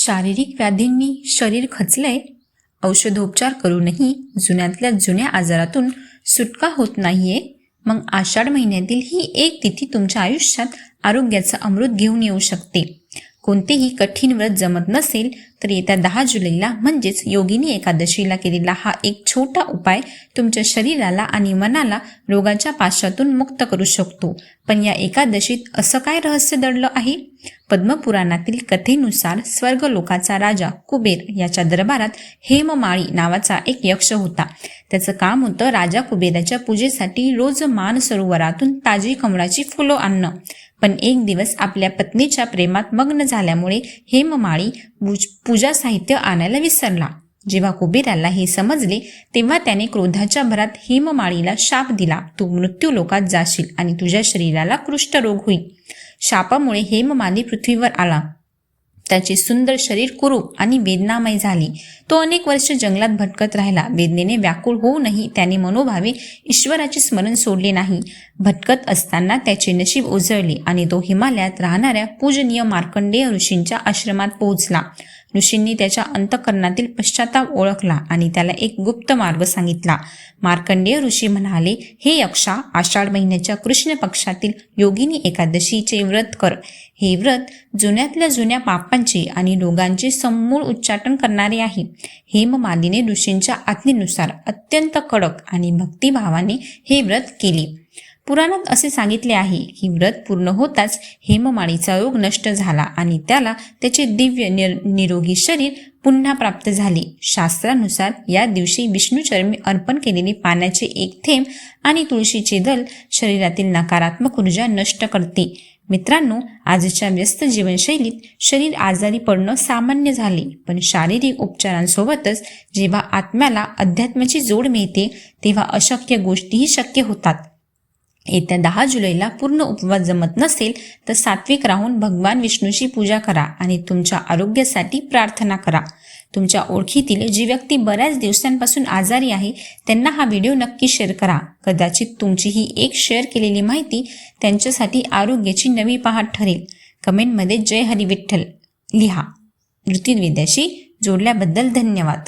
शारीरिक व्याधींनी शरीर खचलंय, औषधोपचार करूनही जुन्यातल्या जुन्या आजारातून सुटका होत नाहीये, मग आषाढ महिन्यातील ही एक तिथी तुमच्या आयुष्यात आरोग्याचं अमृत घेऊन येऊ शकते. कोणतेही कठीण व्रत जमत नसेल तर येत्या 10 जुलैला म्हणजेच योगिनी एकादशीला केलेला हा एक छोटा उपाय तुमच्या शरीराला आणि मनाला रोगाच्या पाशातून मुक्त करू शकतो. पण या एकादशीत असं काय रहस्य दडलं आहे? पद्मपुराणातील कथेनुसार स्वर्गलोकाचा राजा कुबेर याच्या दरबारात हेममाळी नावाचा एक यक्ष होता. त्याचं काम होतं राजा कुबेराच्या पूजेसाठी रोज मानसरोवरातून ताजी कमळाची फुलं आणणं. पण एक दिवस आपल्या पत्नीच्या प्रेमात मग्न झाल्यामुळे हेममाळी पूजा साहित्य आणायला विसरला. जेव्हा कुबेराला हे समजले तेव्हा त्याने क्रोधाच्या भरात हेममाळीला शाप दिला, तू मृत्यूलोकात जाशील आणि तुझ्या शरीराला कुष्ठरोग होईल. शापामुळे हेममाली पृथ्वीवर आला. त्याचे सुंदर शरीर कुरूप आणि वेदनामय झाले. तो अनेक वर्ष जंगलात भटकत राहिला. वेदनेने व्याकुळ होऊनही त्याने मनोभावे ईश्वराचे स्मरण सोडले नाही. भटकत असताना त्याचे नशीब उजळले आणि तो हिमालयात राहणाऱ्या पूजनीय मार्कंडेय ऋषींच्या आश्रमात पोहोचला. ऋषींनी त्याच्या अंतःकरणातील पश्चाताप ओळखला आणि त्याला एक गुप्त मार्ग सांगितला. मार्कंडेय ऋषी म्हणाले, हे यक्षा, आषाढ महिन्याच्या कृष्ण पक्षातील योगिनी एकादशीचे व्रत कर. हे व्रत जुन्यातल्या जुन्या पापांचे आणि रोगांचे समूळ उच्चाटन करणारे आहे. हेममालीने ऋषींच्या आज्ञेनुसार अत्यंत कडक आणि भक्तिभावाने हे व्रत केले. पुराणात असे सांगितले आहे की व्रत पूर्ण होताच हेममाळीचा रोग नष्ट झाला आणि त्याला त्याचे दिव्य निरोगी शरीर पुन्हा प्राप्त झाले. शास्त्रानुसार या दिवशी विष्णूचरणी अर्पण केलेले पाण्याचे एक थेंब आणि तुळशीचे दल शरीरातील नकारात्मक ऊर्जा नष्ट करते. मित्रांनो, आजच्या व्यस्त जीवनशैलीत शरीर आजारी पडणं सामान्य झाले, पण शारीरिक उपचारांसोबतच जेव्हा आत्म्याला अध्यात्माची जोड मिळते तेव्हा अशक्य गोष्टीही शक्य होतात. येत्या 10 जुलैला पूर्ण उपवास जमत नसेल तर सात्विक राहून भगवान विष्णूची पूजा करा आणि तुमच्या आरोग्यासाठी प्रार्थना करा. तुमच्या ओळखीतील जी व्यक्ती बऱ्याच दिवसांपासून आजारी आहे त्यांना हा व्हिडिओ नक्की शेअर करा. कदाचित तुमची ही एक शेअर केलेली माहिती त्यांच्यासाठी आरोग्याची नवी पहाट ठरेल. कमेंटमध्ये जय हरी विठ्ठल लिहा. ऋतुवेद्याशी जोडल्याबद्दल धन्यवाद.